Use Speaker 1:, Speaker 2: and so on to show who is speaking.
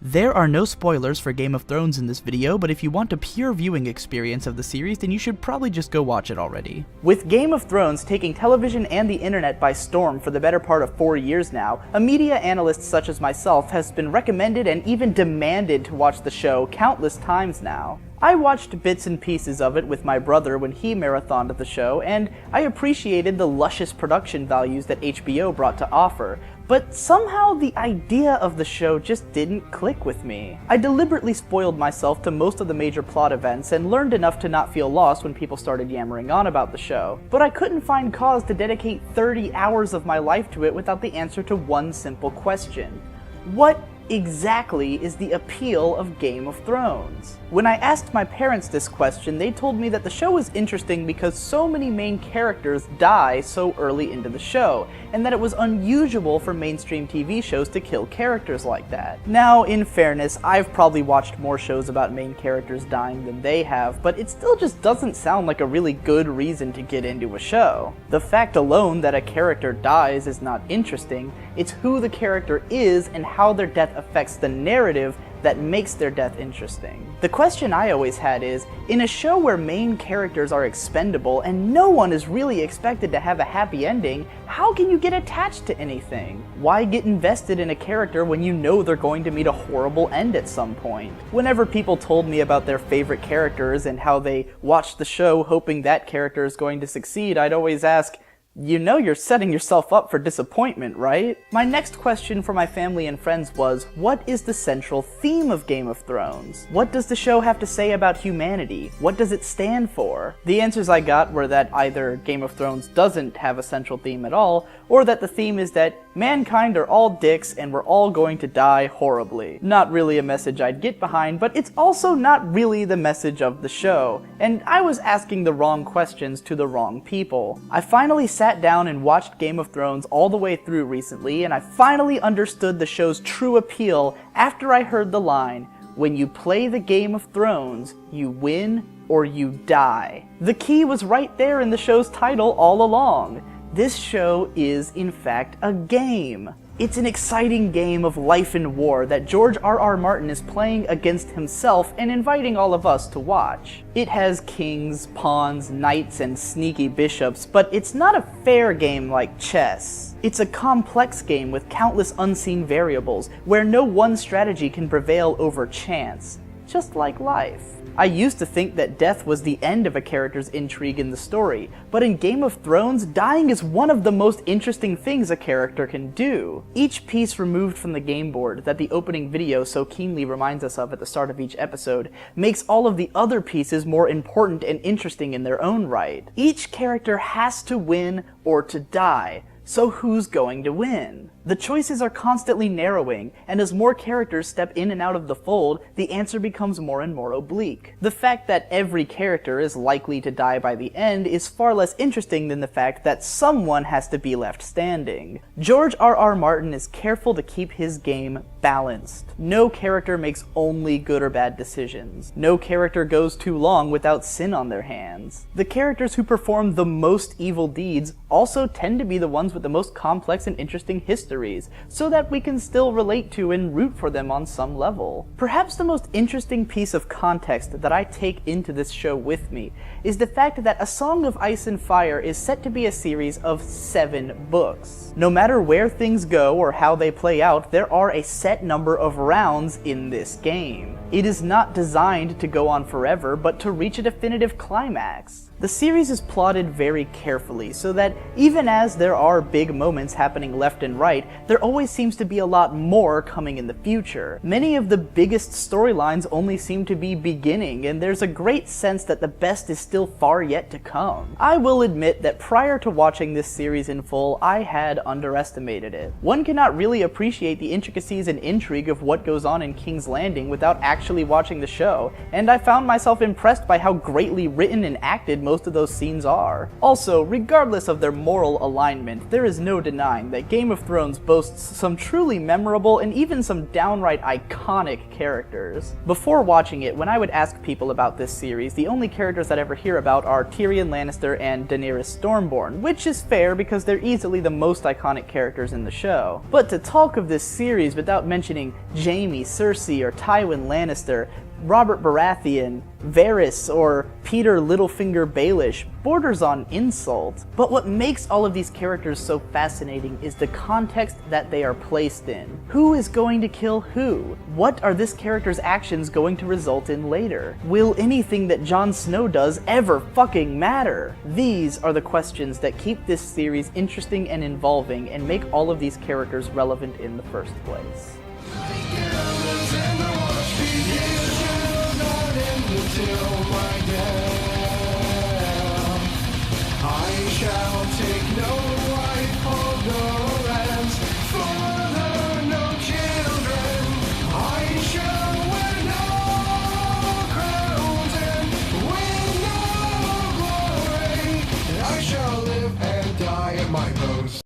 Speaker 1: There are no spoilers for Game of Thrones in this video, but if you want a pure viewing experience of the series, then you should probably just go watch it already. With Game of Thrones taking television and the internet by storm for the better part of 4 years now, a media analyst such as myself has been recommended and even demanded to watch the show countless times now. I watched bits and pieces of it with my brother when he marathoned the show, and I appreciated the luscious production values that HBO brought to offer, but somehow the idea of the show just didn't click with me. I deliberately spoiled myself to most of the major plot events and learned enough to not feel lost when people started yammering on about the show, but I couldn't find cause to dedicate 30 hours of my life to it without the answer to one simple question. What exactly is the appeal of Game of Thrones? When I asked my parents this question, they told me that the show was interesting because so many main characters die so early into the show, and that it was unusual for mainstream TV shows to kill characters like that. Now, in fairness, I've probably watched more shows about main characters dying than they have, but it still just doesn't sound like a really good reason to get into a show. The fact alone that a character dies is not interesting, it's who the character is and how their death affects the narrative that makes their death interesting. The question I always had is, in a show where main characters are expendable and no one is really expected to have a happy ending, how can you get attached to anything? Why get invested in a character when you know they're going to meet a horrible end at some point? Whenever people told me about their favorite characters and how they watched the show hoping that character is going to succeed, I'd always ask, you know you're setting yourself up for disappointment, right? My next question for my family and friends was, what is the central theme of Game of Thrones? What does the show have to say about humanity? What does it stand for? The answers I got were that either Game of Thrones doesn't have a central theme at all, or that the theme is that mankind are all dicks and we're all going to die horribly. Not really a message I'd get behind, but it's also not really the message of the show, and I was asking the wrong questions to the wrong people. I finally sat down and watched Game of Thrones all the way through recently, and I finally understood the show's true appeal after I heard the line, "When you play the Game of Thrones, you win or you die." The key was right there in the show's title all along. This show is, in fact, a game. It's an exciting game of life and war that George R.R. Martin is playing against himself and inviting all of us to watch. It has kings, pawns, knights, and sneaky bishops, but it's not a fair game like chess. It's a complex game with countless unseen variables, where no one strategy can prevail over chance, just like life. I used to think that death was the end of a character's intrigue in the story, but in Game of Thrones, dying is one of the most interesting things a character can do. Each piece removed from the game board that the opening video so keenly reminds us of at the start of each episode makes all of the other pieces more important and interesting in their own right. Each character has to win or to die. So who's going to win? The choices are constantly narrowing, and as more characters step in and out of the fold, the answer becomes more and more oblique. The fact that every character is likely to die by the end is far less interesting than the fact that someone has to be left standing. George R.R. Martin is careful to keep his game balanced. No character makes only good or bad decisions. No character goes too long without sin on their hands. The characters who perform the most evil deeds also tend to be the ones with the most complex and interesting histories, so that we can still relate to and root for them on some level. Perhaps the most interesting piece of context that I take into this show with me is the fact that A Song of Ice and Fire is set to be a series of 7 books. No matter where things go or how they play out, there are a set number of rounds in this game. It is not designed to go on forever, but to reach a definitive climax. The series is plotted very carefully, so that even as there are big moments happening left and right, there always seems to be a lot more coming in the future. Many of the biggest storylines only seem to be beginning, and there's a great sense that the best is still far yet to come. I will admit that prior to watching this series in full, I had underestimated it. One cannot really appreciate the intricacies and intrigue of what goes on in King's Landing without actually watching the show, and I found myself impressed by how greatly written and acted most of those scenes are. Also, regardless of their moral alignment, there is no denying that Game of Thrones boasts some truly memorable and even some downright iconic characters. Before watching it, when I would ask people about this series, the only characters I'd ever hear about are Tyrion Lannister and Daenerys Stormborn, which is fair because they're easily the most iconic characters in the show. But to talk of this series without mentioning Jaime, Cersei, or Tywin Lannister, Robert Baratheon, Varys, or Peter Littlefinger Baelish borders on insult. But what makes all of these characters so fascinating is the context that they are placed in. Who is going to kill who? What are this character's actions going to result in later? Will anything that Jon Snow does ever fucking matter? These are the questions that keep this series interesting and involving and make all of these characters relevant in the first place.
Speaker 2: Till my death.